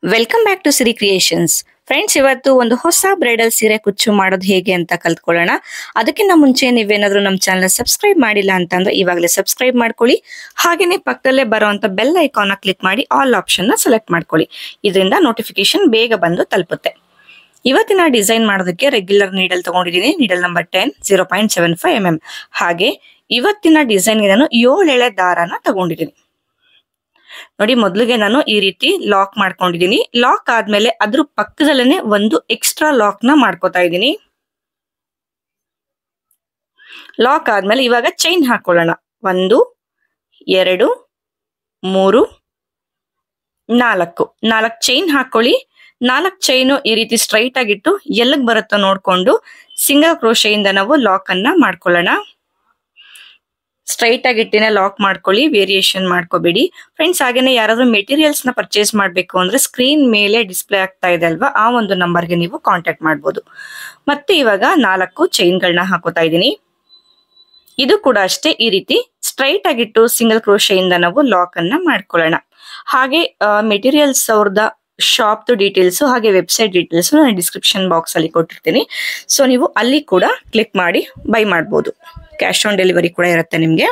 Welcome back to Siri creations. Friends, ಇವತ್ತು ಒಂದು ಹೊಸ ಬ್ರೈಡಲ್ ಸೀರೆ ಕುಚ್ಚು ಮಾಡೋದು ಹೇಗೆ ಅಂತ ಕಲ್ತ್ಕೊಳ್ಳೋಣ. ಅದಕ್ಕಿಂತ ಮುಂಚೆ ನೀವೇನಾದ್ರೂ ನಮ್ಮ ಚಾನಲ್ ಸಬ್ಸ್ಕ್ರೈಬ್ ಮಾಡಿಲ್ಲ ಅಂತಂದ್ರೆ ಇವಾಗಲೇ ಸಬ್ಸ್ಕ್ರೈಬ್ ಮಾಡ್ಕೊಳ್ಳಿ. ಹಾಗೇನೆ ಪಕ್ಕದಲ್ಲೇ ಬರುವಂತ ಬೆಲ್ ಐಕಾನ್ ಕ್ಲಿಕ್ ಮಾಡಿ ಆಲ್ ಆಪ್ಷನ್ ಸೆಲೆಕ್ಟ್ ಮಾಡ್ಕೊಳ್ಳಿ. ಇದರಿಂದ ನೋಟಿಫಿಕೇಶನ್ ಬೇಗ ಬಂದು ತಲುಪುತ್ತೆ. ಇವತ್ತಿನ ಡಿಸೈನ್ ಮಾಡೋದಕ್ಕೆ ರೆಗ್ಯುಲರ್ ನೀಡಲ್ ತಗೊಂಡಿದ್ದೀನಿ. Needle number 10 0.75 mm. ಹಾಗೆ ಇವತ್ತಿನ ಡಿಸೈನ್ಗೆ ನಾನು 7 ಎಳೆ ದಾರನ ತಗೊಂಡಿದ್ದೀನಿ. ನೋಡಿ, ಮೊದಲಿಗೆ ನಾನು ಈ ರೀತಿ ಲಾಕ್ ಮಾಡ್ಕೊಂಡಿದ್ದೀನಿ. ಲಾಕ್ ಆದ್ಮೇಲೆ ಅದ್ರ ಪಕ್ಕದಲ್ಲೇ ಒಂದು ಎಕ್ಸ್ಟ್ರಾ ಲಾಕ್ ನ ಮಾಡ್ಕೋತಾ ಇದ್ದೀನಿ. ಲಾಕ್ ಆದ್ಮೇಲೆ ಇವಾಗ ಚೈನ್ ಹಾಕೊಳ್ಳೋಣ. 1 2 3 4 ಚೈನ್ ಹಾಕೊಳ್ಳಿ. 4 ಚೈನು ಈ ರೀತಿ ಸ್ಟ್ರೈಟ್ ಆಗಿಟ್ಟು ಎಲ್ಲಿಗೆ ಬರುತ್ತೋ ನೋಡ್ಕೊಂಡು ಸಿಂಗಲ್ ಕ್ರೋಶೆಯಿಂದ ನಾವು ಲಾಕ್ ಅನ್ನ ಮಾಡ್ಕೊಳ್ಳೋಣ. ಸ್ಟ್ರೈಟ್ ಆಗಿಟ್ಟಿನ ಲಾಕ್ ಮಾಡ್ಕೊಳ್ಳಿ, ವೇರಿಯೇಷನ್ ಮಾಡ್ಕೋಬೇಡಿ ಫ್ರೆಂಡ್ಸ್. ಹಾಗೇನೆ ಯಾರಾದ್ರೂ ಮೆಟೀರಿಯಲ್ಸ್ ನ ಪರ್ಚೇಸ್ ಮಾಡ್ಬೇಕು ಅಂದ್ರೆ ಸ್ಕ್ರೀನ್ ಮೇಲೆ ಡಿಸ್ಪ್ಲೇ ಆಗ್ತಾ ಇದೆ ಅಲ್ವಾ, ಆ ಒಂದು ನಂಬರ್ಗೆ ನೀವು ಕಾಂಟ್ಯಾಕ್ಟ್ ಮಾಡ್ಬೋದು. ಮತ್ತೆ ಇವಾಗ 4 ಚೈನ್ಗಳನ್ನ ಹಾಕೋತಾ ಇದ್ದೀನಿ. ಇದು ಕೂಡ ಅಷ್ಟೇ, ಈ ರೀತಿ ಸ್ಟ್ರೈಟ್ ಆಗಿಟ್ಟು ಸಿಂಗಲ್ ಕ್ರೋಶೆಯಿಂದ ನಾವು ಲಾಕ್ ಅನ್ನ ಮಾಡ್ಕೊಳ್ಳೋಣ. ಹಾಗೆ ಮೆಟೀರಿಯಲ್ಸ್ ಅವ್ರದ ಶಾಪ್ ಡೀಟೇಲ್ಸ್ ಹಾಗೆ ವೆಬ್ಸೈಟ್ ಡೀಟೇಲ್ಸ್ ನಾನು ಡಿಸ್ಕ್ರಿಪ್ಷನ್ ಬಾಕ್ಸ್ ಅಲ್ಲಿ ಕೊಟ್ಟಿರ್ತೀನಿ. ಸೊ ನೀವು ಅಲ್ಲಿ ಕೂಡ ಕ್ಲಿಕ್ ಮಾಡಿ ಬೈ ಮಾಡ್ಬೋದು. ಕ್ಯಾಶ್ ಆನ್ ಡೆಲಿವರಿ ಕೂಡ ಇರುತ್ತೆ ನಿಮ್ಗೆ.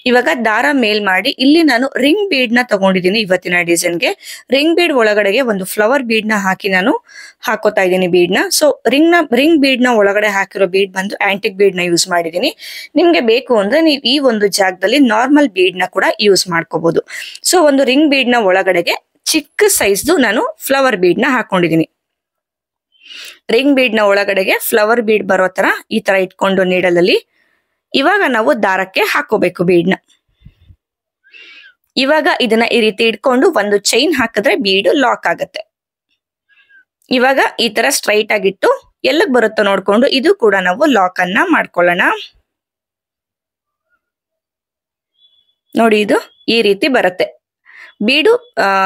ಇವಾಗ ದಾರ ಮೇಲ್ ಮಾಡಿ ಇಲ್ಲಿ ನಾನು ರಿಂಗ್ ಬೀಡ್ ನ ತಗೊಂಡಿದ್ದೀನಿ. ಇವತ್ತಿನ ಡಿಸೈನ್ಗೆ ರಿಂಗ್ ಬೀಡ್ ಒಳಗಡೆಗೆ ಒಂದು ಫ್ಲವರ್ ಬೀಡ್ ನ ಹಾಕಿ ನಾನು ಹಾಕೋತಾ ಇದ್ದೀನಿ ಬೀಡ್ ನ. ಸೊ ರಿಂಗ್ ಬೀಡ್ ನ ಒಳಗಡೆ ಹಾಕಿರೋ ಬೀಡ್ ಬಂದು ಆಂಟಿಕ್ ಬೀಡ್ ನ ಯೂಸ್ ಮಾಡಿದೀನಿ. ನಿಮ್ಗೆ ಬೇಕು ಅಂದ್ರೆ ನೀವು ಈ ಒಂದು ಜಾಗದಲ್ಲಿ ನಾರ್ಮಲ್ ಬೀಡ್ ನ ಕೂಡ ಯೂಸ್ ಮಾಡ್ಕೋಬಹುದು. ಸೊ ಒಂದು ರಿಂಗ್ ಬೀಡ್ ನ ಒಳಗಡೆಗೆ ಚಿಕ್ಕ ಸೈಜ್ದು ನಾನು ಫ್ಲವರ್ ಬೀಡ್ ನ ಹಾಕೊಂಡಿದ್ದೀನಿ. ರಿಂಗ್ ಬೀಡ್ ನ ಒಳಗಡೆಗೆ ಫ್ಲವರ್ ಬೀಡ್ ಬರೋ ತರ ಈ ತರ ಇಟ್ಕೊಂಡು ನೀಡಲಲ್ಲಿ ಇವಾಗ ನಾವು ದಾರಕ್ಕೆ ಹಾಕೋಬೇಕು ಬೀಡ್ನ. ಇವಾಗ ಇದನ್ನ ಈ ರೀತಿ ಇಟ್ಕೊಂಡು ಒಂದು ಚೈನ್ ಹಾಕಿದ್ರೆ ಬೀಡ್ ಲಾಕ್ ಆಗುತ್ತೆ. ಇವಾಗ ಈ ತರ ಸ್ಟ್ರೈಟ್ ಆಗಿಟ್ಟು ಎಲ್ಲಿಗೆ ಬರುತ್ತೋ ನೋಡ್ಕೊಂಡು ಇದು ಕೂಡ ನಾವು ಲಾಕ್ ಅನ್ನ ಮಾಡ್ಕೊಳ್ಳೋಣ. ನೋಡಿ, ಇದು ಈ ರೀತಿ ಬರುತ್ತೆ ಬೀಡು.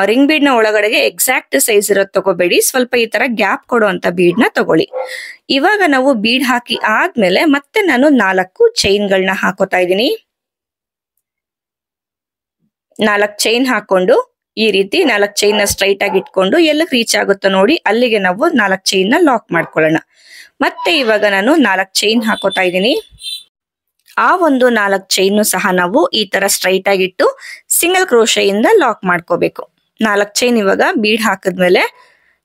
ರಿಂಗ್ ಬೀಡ್ ನ ಒಳಗಡೆಗೆ ಎಕ್ಸಾಕ್ಟ್ ಸೈಜ್ ಇರೋದು ತಗೋಬೇಡಿ, ಸ್ವಲ್ಪ ಈ ತರ ಗ್ಯಾಪ್ ಕೊಡುವಂತ ಬೀಡ್ ನ ತಗೊಳ್ಳಿ. ಇವಾಗ ನಾವು ಬೀಡ್ ಹಾಕಿ ಆದ್ಮೇಲೆ ಮತ್ತೆ ನಾನು 4 ಚೈನ್ಗಳನ್ನ ಹಾಕೋತಾ ಇದ್ದೀನಿ. 4 ಚೈನ್ ಹಾಕೊಂಡು ಈ ರೀತಿ 4 ಚೈನ್ ನ ಸ್ಟ್ರೈಟ್ ಆಗಿ ಇಟ್ಕೊಂಡು ಎಲ್ಲಿಗೆ ರೀಚ್ ಆಗುತ್ತೋ ನೋಡಿ ಅಲ್ಲಿಗೆ ನಾವು 4 ಚೈನ್ ನ ಲಾಕ್ ಮಾಡ್ಕೊಳ್ಳೋಣ. ಮತ್ತೆ ಇವಾಗ ನಾನು 4 ಚೈನ್ ಹಾಕೋತಾ ಇದ್ದೀನಿ. ಆ ಒಂದು 4 ಚೈನ್ ಸಹ ನಾವು ಈ ತರ ಸ್ಟ್ರೈಟ್ ಆಗಿಟ್ಟು ಸಿಂಗಲ್ ಕ್ರೋಶೆಯಿಂದ ಲಾಕ್ ಮಾಡ್ಕೋಬೇಕು. 4 ಚೈನ್ ಇವಾಗ ಬೀಡ್ ಹಾಕಿದ್ಮೇಲೆ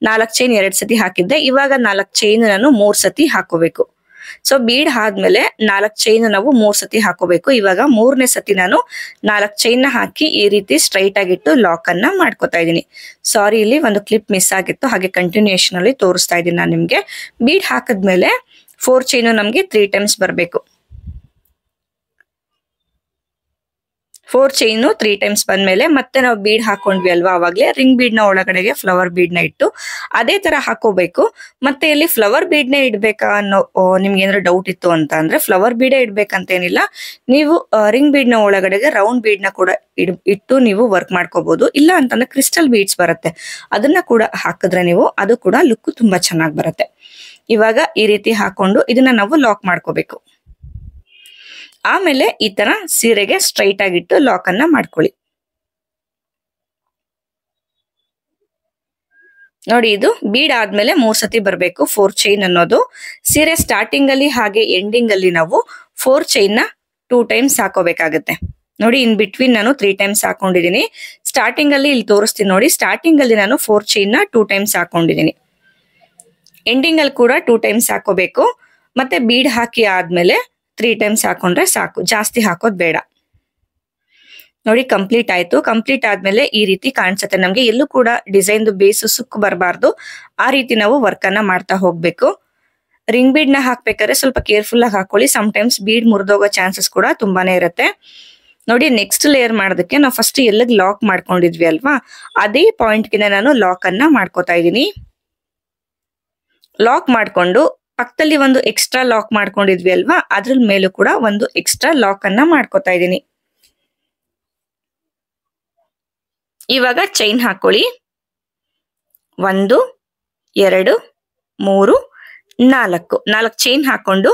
4 ಚೈನ್ 2 ಸತಿ ಹಾಕಿದ್ದೆ. ಇವಾಗ 4 ಚೈನ್ ನಾನು 3 ಸತಿ ಹಾಕೋಬೇಕು. ಸೊ ಬೀಡ್ ಆದ್ಮೇಲೆ 4 ಚೈನ್ ನಾವು 3 ಸತಿ ಹಾಕೋಬೇಕು. ಇವಾಗ 3ನೇ ಸತಿ ನಾನು 4 ಚೈನ್ ನ ಹಾಕಿ ಈ ರೀತಿ ಸ್ಟ್ರೈಟ್ ಆಗಿಟ್ಟು ಲಾಕ್ ಅನ್ನ ಮಾಡ್ಕೋತಾ ಇದ್ದೀನಿ. ಸಾರಿ, ಇಲ್ಲಿ ಒಂದು ಕ್ಲಿಪ್ ಮಿಸ್ ಆಗಿತ್ತು, ಹಾಗೆ ಕಂಟಿನ್ಯೂಯೇಷನ್ ಅಲ್ಲಿ ತೋರಿಸ್ತಾ ಇದ್ದೀನಿ ನಾನು ನಿಮ್ಗೆ. ಬೀಡ್ ಹಾಕಿದ್ಮೇಲೆ 4 ಚೈನು ನಮ್ಗೆ 3 ಟೈಮ್ಸ್ ಬರಬೇಕು. 4 ಚೈನು 3 ಟೈಮ್ಸ್ ಬಂದ್ಮೇಲೆ ಮತ್ತೆ ನಾವು ಬೀಡ್ ಹಾಕೊಂಡ್ವಿ ಅಲ್ವಾ, ಅವಾಗ್ಲೇ ರಿಂಗ್ ಬೀಡ್ ನ ಒಳಗಡೆಗೆ ಫ್ಲವರ್ ಬೀಡ್ ನ ಇಟ್ಟು ಅದೇ ತರ ಹಾಕೋಬೇಕು. ಮತ್ತೆ ಇಲ್ಲಿ ಫ್ಲವರ್ ಬೀಡ್ ನೇ ಇಡ್ಬೇಕಾ ಅನ್ನೋ ನಿಮ್ಗೆ ಏನಾದ್ರು ಡೌಟ್ ಇತ್ತು ಅಂತ ಅಂದ್ರೆ ಫ್ಲವರ್ ಬೀಡೇ ಇಡ್ಬೇಕಂತ ಏನಿಲ್ಲ. ನೀವು ರಿಂಗ್ ಬೀಡ್ ನ ಒಳಗಡೆಗೆ ರೌಂಡ್ ಬೀಡ್ ನ ಕೂಡ ಇಟ್ಟು ನೀವು ವರ್ಕ್ ಮಾಡ್ಕೋಬಹುದು. ಇಲ್ಲ ಅಂತಂದ್ರೆ ಕ್ರಿಸ್ಟಲ್ ಬೀಡ್ಸ್ ಬರುತ್ತೆ, ಅದನ್ನ ಕೂಡ ಹಾಕಿದ್ರೆ ನೀವು ಅದು ಕೂಡ ಲುಕ್ ತುಂಬಾ ಚೆನ್ನಾಗಿ ಬರುತ್ತೆ. ಇವಾಗ ಈ ರೀತಿ ಹಾಕೊಂಡು ಇದನ್ನ ನಾವು ಲಾಕ್ ಮಾಡ್ಕೋಬೇಕು. ಆಮೇಲೆ ಈ ತರ ಸೀರೆಗೆ ಸ್ಟ್ರೈಟ್ ಆಗಿಟ್ಟು ಲಾಕ್ ಅನ್ನ ಮಾಡ್ಕೊಳ್ಳಿ. ನೋಡಿ, ಇದು ಬೀಡ್ ಆದ್ಮೇಲೆ 3 ಸತಿ ಬರಬೇಕು 4 ಚೈನ್ ಅನ್ನೋದು. ಸೀರೆ ಸ್ಟಾರ್ಟಿಂಗ್ ಅಲ್ಲಿ ಹಾಗೆ ಎಂಡಿಂಗ್ ಅಲ್ಲಿ ನಾವು 4 ಚೈನ್ ನ 2 ಟೈಮ್ಸ್ ಹಾಕೋಬೇಕಾಗತ್ತೆ. ನೋಡಿ, ಇನ್ ಬಿಟ್ವೀನ್ ನಾನು 3 ಟೈಮ್ಸ್ ಹಾಕೊಂಡಿದ್ದೀನಿ. ಸ್ಟಾರ್ಟಿಂಗ್ ಅಲ್ಲಿ ಇಲ್ಲಿ ತೋರಿಸ್ತೀನಿ ನೋಡಿ, ಸ್ಟಾರ್ಟಿಂಗ್ ಅಲ್ಲಿ ನಾನು 4 ಚೈನ್ ನ 2 ಟೈಮ್ಸ್ ಹಾಕೊಂಡಿದ್ದೀನಿ. ಎಂಡಿಂಗ್ ಅಲ್ಲಿ ಕೂಡ 2 ಟೈಮ್ಸ್ ಹಾಕೋಬೇಕು. ಮತ್ತೆ ಬೀಡ್ ಹಾಕಿ ಆದ್ಮೇಲೆ 3 ಟೈಮ್ಸ್ ಹಾಕೊಂಡ್ರೆ ಸಾಕು, ಜಾಸ್ತಿ ಹಾಕೋದ್ ಬೇಡ. ನೋಡಿ, ಕಂಪ್ಲೀಟ್ ಆಯ್ತು. ಕಂಪ್ಲೀಟ್ ಆದ್ಮೇಲೆ ಈ ರೀತಿ ಕಾಣಿಸುತ್ತೆ ನಮ್ಗೆ. ಎಲ್ಲೂ ಕೂಡ ಡಿಸೈನ್ ಬೇಸ್ ಸುಕ್ಕು ಬರಬಾರ್ದು, ಆ ರೀತಿ ನಾವು ವರ್ಕ್ ಅನ್ನ ಮಾಡ್ತಾ ಹೋಗ್ಬೇಕು. ರಿಂಗ್ ಬೀಡ್ ನ ಹಾಕ್ಬೇಕಾದ್ರೆ ಸ್ವಲ್ಪ ಕೇರ್ಫುಲ್ ಆಗಿ ಹಾಕೊಳ್ಳಿ. ಟೈಮ್ಸ್ ಬೀಡ್ ಮುರಿದೋಗೋ ಚಾನ್ಸಸ್ ಕೂಡ ತುಂಬಾನೇ ಇರುತ್ತೆ. ನೋಡಿ, ನೆಕ್ಸ್ಟ್ ಲೇಯರ್ ಮಾಡೋದಕ್ಕೆ ನಾವು ಫಸ್ಟ್ ಎಲ್ಲಿಗೆ ಲಾಕ್ ಮಾಡ್ಕೊಂಡಿದ್ವಿ ಅಲ್ವಾ, ಅದೇ ಪಾಯಿಂಟ್ಗೆ ನಾನು ಲಾಕ್ ಅನ್ನ ಮಾಡ್ಕೋತಾ ಇದ್ದೀನಿ. ಲಾಕ್ ಮಾಡ್ಕೊಂಡು ಪಕ್ಕದಲ್ಲಿ ಒಂದು ಎಕ್ಸ್ಟ್ರಾ ಲಾಕ್ ಮಾಡ್ಕೊಂಡಿದ್ವಿ ಅಲ್ವಾ, ಅದ್ರ ಮೇಲೂ ಕೂಡ ಒಂದು ಎಕ್ಸ್ಟ್ರಾ ಲಾಕ್ ಅನ್ನ ಮಾಡ್ಕೋತಾ ಇದ್ದೀನಿ. ಇವಾಗ ಚೈನ್ ಹಾಕೊಳ್ಳಿ. 1 2 3 4 ಚೈನ್ ಹಾಕೊಂಡು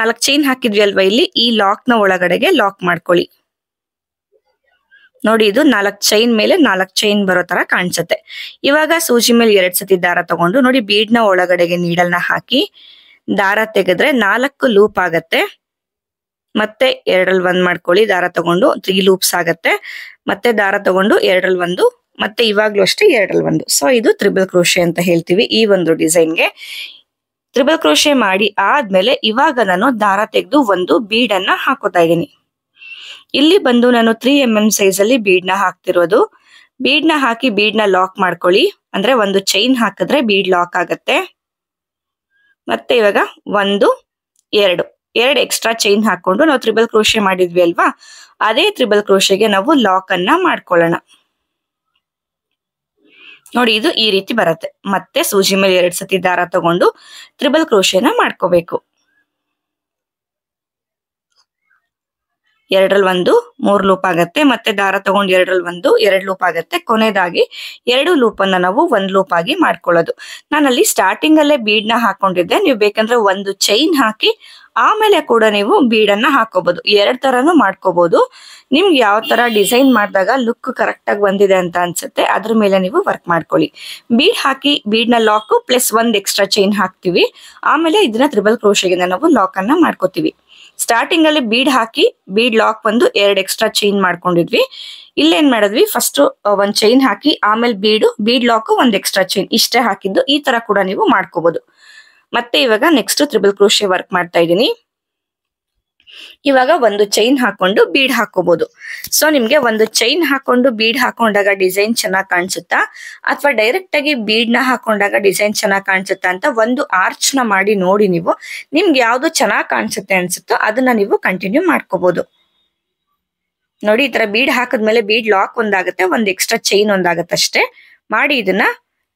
4 ಚೈನ್ ಹಾಕಿದ್ವಿ ಅಲ್ವಾ, ಇಲ್ಲಿ ಈ ಲಾಕ್ ನ ಒಳಗಡೆಗೆ ಲಾಕ್ ಮಾಡ್ಕೊಳ್ಳಿ. ನೋಡಿ ಇದು 4 ಚೈನ್ ಮೇಲೆ 4 ಚೈನ್ ಬರೋ ತರ ಕಾಣಿಸುತ್ತೆ. ಇವಾಗ ಸೂಜಿ ಮೇಲೆ 2 ಸತಿ ದಾರ ತಗೊಂಡು ನೋಡಿ ಬೀಡ್ ನ ಒಳಗಡೆಗೆ ನೀಡಲ್ನ ಹಾಕಿ ದಾರ ತೆಗೆದ್ರೆ 4 ಲೂಪ್ ಆಗತ್ತೆ. ಮತ್ತೆ 2ರಲ್ಲಿ 1 ಮಾಡ್ಕೊಳ್ಳಿ, ದಾರ ತಗೊಂಡು 3 ಲೂಪ್ಸ್ ಆಗತ್ತೆ. ಮತ್ತೆ ದಾರ ತಗೊಂಡು 2ರಲ್ಲಿ 1, ಮತ್ತೆ ಇವಾಗ್ಲೂ ಅಷ್ಟೇ 2ರಲ್ಲಿ 1. ಸೊ ಇದು ತ್ರಿಬಲ್ ಕ್ರೋಶೆ ಅಂತ ಹೇಳ್ತೀವಿ ಈ ಒಂದು ಡಿಸೈನ್ಗೆ. ತ್ರಿಬಲ್ ಕ್ರೋಶೆ ಮಾಡಿ ಆದ್ಮೇಲೆ ಇವಾಗ ನಾನು ದಾರ ತೆಗೆದು ಒಂದು ಬೀಡ್ ಅನ್ನ ಹಾಕೋತಾ ಇದ್ದೀನಿ. ಇಲ್ಲಿ ಬಂದು ನಾನು 3mm ಸೈಜ್ ಅಲ್ಲಿ ಬೀಡ್ ನ ಹಾಕ್ತಿರೋದು. ಬೀಡ್ ನ ಹಾಕಿ ಬೀಡ್ ನ ಲಾಕ್ ಮಾಡ್ಕೊಳ್ಳಿ, ಅಂದ್ರೆ ಒಂದು ಚೈನ್ ಹಾಕಿದ್ರೆ ಬೀಡ್ ಲಾಕ್ ಆಗತ್ತೆ. ಮತ್ತೆ ಇವಾಗ 1 2 ಎಕ್ಸ್ಟ್ರಾ ಚೈನ್ ಹಾಕೊಂಡು ನಾವು ತ್ರಿಬಲ್ ಕ್ರೋಶೆ ಮಾಡಿದ್ವಿ ಅಲ್ವಾ, ಅದೇ ತ್ರಿಬಲ್ ಕ್ರೋಶೆಗೆ ನಾವು ಲಾಕ್ ಅನ್ನ ಮಾಡ್ಕೊಳ್ಳೋಣ. ನೋಡಿ ಇದು ಈ ರೀತಿ ಬರುತ್ತೆ. ಮತ್ತೆ ಸೂಜಿ ಮೇಲೆ 2 ಸತಿ ದಾರ ತಗೊಂಡು ತ್ರಿಬಲ್ ಕ್ರೋಶೆನ ಮಾಡ್ಕೋಬೇಕು. 2ರಲ್ಲಿ 1 3 ಲೂಪ್ ಆಗತ್ತೆ. ಮತ್ತೆ ದಾರ ತಗೊಂಡು 2ರಲ್ಲಿ 1 2 ಲೂಪ್ ಆಗತ್ತೆ. ಕೊನೆಯದಾಗಿ 2 ಲೂಪ್ ಅನ್ನ ನಾವು 1 ಲೂಪ್ ಆಗಿ ಮಾಡ್ಕೊಳ್ಳೋದು. ನಾನಲ್ಲಿ ಸ್ಟಾರ್ಟಿಂಗ್ ಅಲ್ಲೇ ಬೀಡ್ ನ ಹಾಕೊಂಡಿದ್ದೆ, ನೀವು ಬೇಕಂದ್ರೆ ಒಂದು ಚೈನ್ ಹಾಕಿ ಆಮೇಲೆ ಕೂಡ ನೀವು ಬೀಡ್ ಅನ್ನ ಹಾಕೋಬಹುದು. 2 ತರನು ಮಾಡ್ಕೋಬಹುದು. ನಿಮ್ಗೆ ಯಾವ ತರ ಡಿಸೈನ್ ಮಾಡಿದಾಗ ಲುಕ್ ಕರೆಕ್ಟ್ ಆಗಿ ಬಂದಿದೆ ಅಂತ ಅನ್ಸುತ್ತೆ ಅದ್ರ ಮೇಲೆ ನೀವು ವರ್ಕ್ ಮಾಡ್ಕೊಳ್ಳಿ. ಬೀಡ್ ಹಾಕಿ ಬೀಡ್ ನ ಲಾಕ್ ಪ್ಲಸ್ 1 ಎಕ್ಸ್ಟ್ರಾ ಚೈನ್ ಹಾಕ್ತಿವಿ. ಆಮೇಲೆ ಇದನ್ನ ತ್ರಿಬಲ್ ಕ್ರೋಶೆಗೆ ನಾವು ಲಾಕ್ ಅನ್ನ ಮಾಡ್ಕೋತೀವಿ. ಸ್ಟಾರ್ಟಿಂಗ್ ಅಲ್ಲಿ ಬೀಡ್ ಹಾಕಿ ಬೀಡ್ ಲಾಕ್ ಬಂದು 2 ಎಕ್ಸ್ಟ್ರಾ ಚೈನ್ ಮಾಡ್ಕೊಂಡಿದ್ವಿ. ಇಲ್ಲೇನ್ ಮಾಡಿದ್ವಿ, ಫಸ್ಟ್ 1 ಚೈನ್ ಹಾಕಿ ಆಮೇಲೆ ಬೀಡ್ ಲಾಕ್ 1 ಎಕ್ಸ್ಟ್ರಾ ಚೈನ್ ಇಷ್ಟೇ ಹಾಕಿದ್ದು. ಈ ತರ ಕೂಡ ನೀವು ಮಾಡ್ಕೋಬಹುದು. ಮತ್ತೆ ಇವಾಗ ನೆಕ್ಸ್ಟ್ ತ್ರಿಬಲ್ ಕ್ರೋಶೆ ವರ್ಕ್ ಮಾಡ್ತಾ ಇದ್ದೀನಿ. ಇವಾಗ ಒಂದು ಚೈನ್ ಹಾಕೊಂಡು ಬೀಡ್ ಹಾಕೋಬಹುದು. ಸೊ ನಿಮ್ಗೆ ಒಂದು ಚೈನ್ ಹಾಕೊಂಡು ಬೀಡ್ ಹಾಕೊಂಡಾಗ ಡಿಸೈನ್ ಚೆನ್ನಾಗಿ ಕಾಣಿಸುತ್ತಾ ಅಥವಾ ಡೈರೆಕ್ಟ್ ಆಗಿ ಬೀಡ್ ನ ಹಾಕೊಂಡಾಗ ಡಿಸೈನ್ ಚೆನ್ನಾಗಿ ಕಾಣಿಸುತ್ತಾ ಅಂತ ಒಂದು ಆರ್ಚ್ ನ ಮಾಡಿ ನೋಡಿ. ನೀವು ನಿಮ್ಗೆ ಯಾವ್ದು ಚೆನ್ನಾಗಿ ಕಾಣಿಸುತ್ತೆ ಅನ್ಸುತ್ತೋ ಅದನ್ನ ನೀವು ಕಂಟಿನ್ಯೂ ಮಾಡ್ಕೋಬಹುದು. ನೋಡಿ ಈ ತರ ಬೀಡ್ ಹಾಕಿದ್ಮೇಲೆ ಬೀಡ್ ಲಾಕ್ ಒಂದಾಗುತ್ತೆ, 1 ಎಕ್ಸ್ಟ್ರಾ ಚೈನ್ ಒಂದಾಗತ್ತೆ ಅಷ್ಟೇ. ಮಾಡಿ ಇದನ್ನ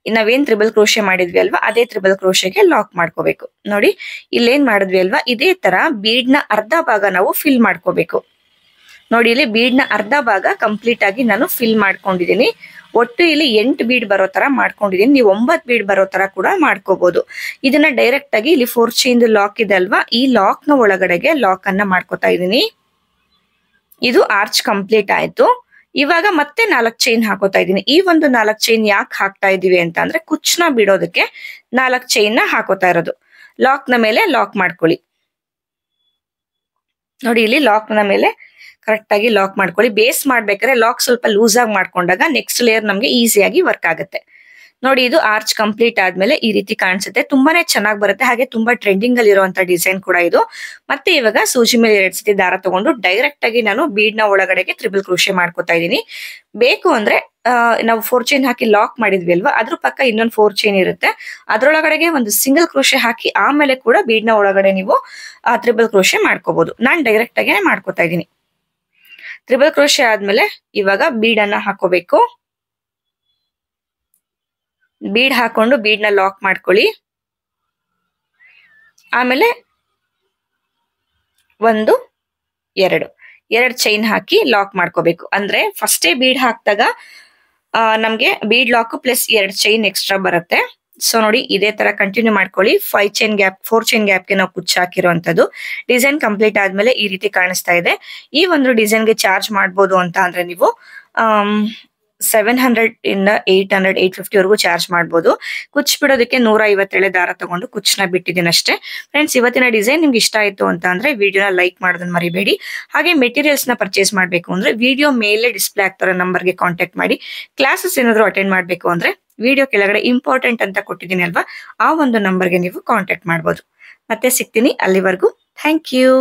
ನಾವೇನ್ ತ್ರಿಬಲ್ ಕ್ರೋಶೆ ಮಾಡಿದ್ವಿ ಅಲ್ವಾ ಅದೇ ತ್ರಿಬಲ್ ಕ್ರೋಶೆಗೆ ಲಾಕ್ ಮಾಡ್ಕೋಬೇಕು. ನೋಡಿ ಇಲ್ಲೇನ್ ಮಾಡಿದ್ವಿ ಅಲ್ವಾ ಇದೇ ತರ ಬೀಡ್ ನ ಅರ್ಧ ಭಾಗ ನಾವು ಫಿಲ್ ಮಾಡ್ಕೋಬೇಕು. ನೋಡಿ ಇಲ್ಲಿ ಬೀಡ್ ನ ಅರ್ಧ ಭಾಗ ಕಂಪ್ಲೀಟ್ ಆಗಿ ನಾನು ಫಿಲ್ ಮಾಡ್ಕೊಂಡಿದ್ದೀನಿ. ಒಟ್ಟು ಇಲ್ಲಿ 8 ಬೀಡ್ ಬರೋ ತರ ಮಾಡ್ಕೊಂಡಿದ್ದೀನಿ. ನೀವು 9 ಬೀಡ್ ಬರೋ ತರ ಕೂಡ ಮಾಡ್ಕೋಬಹುದು. ಇದನ್ನ ಡೈರೆಕ್ಟ್ ಆಗಿ ಇಲ್ಲಿ 4 ಚೈನ್ ಲಾಕ್ ಇದೆ ಅಲ್ವಾ, ಈ ಲಾಕ್ ನ ಒಳಗಡೆಗೆ ಲಾಕ್ ಅನ್ನ ಮಾಡ್ಕೋತಾ ಇದ್ದೀನಿ. ಇದು ಆರ್ಚ್ ಕಂಪ್ಲೀಟ್ ಆಯ್ತು. ಇವಾಗ ಮತ್ತೆ 4 ಚೈನ್ ಹಾಕೋತಾ ಇದ್ದೀನಿ. ಈ ಒಂದು 4 ಚೈನ್ ಯಾಕೆ ಹಾಕ್ತಾ ಇದೀವಿ ಅಂತ ಅಂದ್ರೆ ಕುಚ್ಚನ ಬಿಡೋದಕ್ಕೆ 4 ಚೈನ್ ನ ಹಾಕೋತಾ ಇರೋದು. ಲಾಕ್ ನ ಮೇಲೆ ಲಾಕ್ ಮಾಡ್ಕೊಳ್ಳಿ. ನೋಡಿ ಇಲ್ಲಿ ಲಾಕ್ ನ ಮೇಲೆ ಕರೆಕ್ಟ್ ಆಗಿ ಲಾಕ್ ಮಾಡ್ಕೊಳ್ಳಿ. ಬೇಸ್ ಮಾಡ್ಬೇಕಾದ್ರೆ ಲಾಕ್ ಸ್ವಲ್ಪ ಲೂಸ್ ಆಗಿ ಮಾಡ್ಕೊಂಡಾಗ ನೆಕ್ಸ್ಟ್ ಲೇಯರ್ ನಮ್ಗೆ ಈಸಿಯಾಗಿ ವರ್ಕ್ ಆಗುತ್ತೆ. ನೋಡಿ ಇದು ಆರ್ಚ್ ಕಂಪ್ಲೀಟ್ ಆದ್ಮೇಲೆ ಈ ರೀತಿ ಕಾಣಿಸುತ್ತೆ. ತುಂಬಾನೇ ಚೆನ್ನಾಗಿ ಬರುತ್ತೆ, ಹಾಗೆ ತುಂಬಾ ಟ್ರೆಂಡಿಂಗ್ ಅಲ್ಲಿ ಇರುವಂತ ಡಿಸೈನ್ ಕೂಡ ಇದು. ಮತ್ತೆ ಇವಾಗ ಸೂಜಿ ಮೇಲೆ 2 ಸತಿ ದಾರ ತಗೊಂಡು ಡೈರೆಕ್ಟ್ ಆಗಿ ನಾನು ಬೀಡ್ ನ ಒಳಗಡೆಗೆ ತ್ರಿಬಲ್ ಕ್ರೋಶೆ ಮಾಡ್ಕೋತಾ ಇದ್ದೀನಿ. ಬೇಕು ಅಂದ್ರೆ ನಾವು 4 ಚೈನ್ ಹಾಕಿ ಲಾಕ್ ಮಾಡಿದ್ವಿ ಅಲ್ವಾ, ಅದ್ರ ಪಕ್ಕ ಇನ್ನೊಂದು 4 ಚೈನ್ ಇರುತ್ತೆ, ಅದ್ರೊಳಗಡೆಗೆ ಒಂದು ಸಿಂಗಲ್ ಕ್ರೋಶೆ ಹಾಕಿ ಆಮೇಲೆ ಕೂಡ ಬೀಡ್ ನ ಒಳಗಡೆ ನೀವು ತ್ರಿಬಲ್ ಕ್ರೋಶೆ ಮಾಡ್ಕೋಬಹುದು. ನಾನ್ ಡೈರೆಕ್ಟ್ ಆಗಿ ಮಾಡ್ಕೋತಾ ಇದ್ದೀನಿ. ತ್ರಿಬಲ್ ಕ್ರೋಶೆ ಆದ್ಮೇಲೆ ಇವಾಗ ಬೀಡ್ ಅನ್ನ ಹಾಕೋಬೇಕು. ಬೀಡ್ ಹಾಕೊಂಡು ಬೀಡ್ ನ ಲಾಕ್ ಮಾಡ್ಕೊಳ್ಳಿ. ಆಮೇಲೆ 1 2 ಚೈನ್ ಹಾಕಿ ಲಾಕ್ ಮಾಡ್ಕೋಬೇಕು. ಅಂದ್ರೆ ಫಸ್ಟೇ ಬೀಡ್ ಹಾಕ್ದಾಗ ನಮ್ಗೆ bead lock plus 2 chain extra ಬರುತ್ತೆ. ಸೊ ನೋಡಿ ಇದೇ ತರ ಕಂಟಿನ್ಯೂ ಮಾಡ್ಕೊಳ್ಳಿ. 4 ಚೈನ್ ಗ್ಯಾಪ್ಗೆ ನಾವು ಕುಚ್ಚ ಹಾಕಿರುವಂತದ್ದು. ಡಿಸೈನ್ ಕಂಪ್ಲೀಟ್ ಆದ್ಮೇಲೆ ಈ ರೀತಿ ಕಾಣಿಸ್ತಾ ಇದೆ. ಈ ಒಂದು ಡಿಸೈನ್ಗೆ ಚಾರ್ಜ್ ಮಾಡ್ಬೋದು ಅಂತ ಅಂದ್ರೆ ನೀವು 700 ಇಂದ 800 850 ವರೆಗೂ ಚಾರ್ಜ್ ಮಾಡ್ಬೋದು. ಕುಚ್ ಬಿಡೋದಕ್ಕೆ 157 ದಾರ ತಗೊಂಡು ಕುಚ್ಚನ ಬಿಟ್ಟಿದ್ದೀನಿ ಅಷ್ಟೇ. ಫ್ರೆಂಡ್ಸ್ ಇವತ್ತಿನ ಡಿಸೈನ್ ನಿಮ್ಗೆ ಇಷ್ಟ ಆಯ್ತು ಅಂತ ಅಂದ್ರೆ ವಿಡಿಯೋನ ಲೈಕ್ ಮಾಡೋದನ್ನ ಮರಿಬೇಡಿ. ಹಾಗೆ ಮೆಟೀರಿಯಲ್ಸ್ ನ ಪರ್ಚೇಸ್ ಮಾಡ್ಬೇಕು ಅಂದ್ರೆ ವಿಡಿಯೋ ಮೇಲೆ ಡಿಸ್ಪ್ಲೇ ಆಗ್ತಿರೋ ನಂಬರ್ಗೆ ಕಾಂಟ್ಯಾಕ್ಟ್ ಮಾಡಿ. ಕ್ಲಾಸಸ್ ಏನಾದ್ರು ಅಟೆಂಡ್ ಮಾಡ್ಬೇಕು ಅಂದ್ರೆ ವಿಡಿಯೋ ಕೆಳಗಡೆ ಇಂಪಾರ್ಟೆಂಟ್ ಅಂತ ಕೊಟ್ಟಿದ್ದೀನಿ ಅಲ್ವಾ, ಆ ಒಂದು ನಂಬರ್ಗೆ ನೀವು ಕಾಂಟ್ಯಾಕ್ಟ್ ಮಾಡ್ಬೋದು. ಮತ್ತೆ ಸಿಗ್ತೀನಿ, ಅಲ್ಲಿವರೆಗೂ ಥ್ಯಾಂಕ್ ಯು.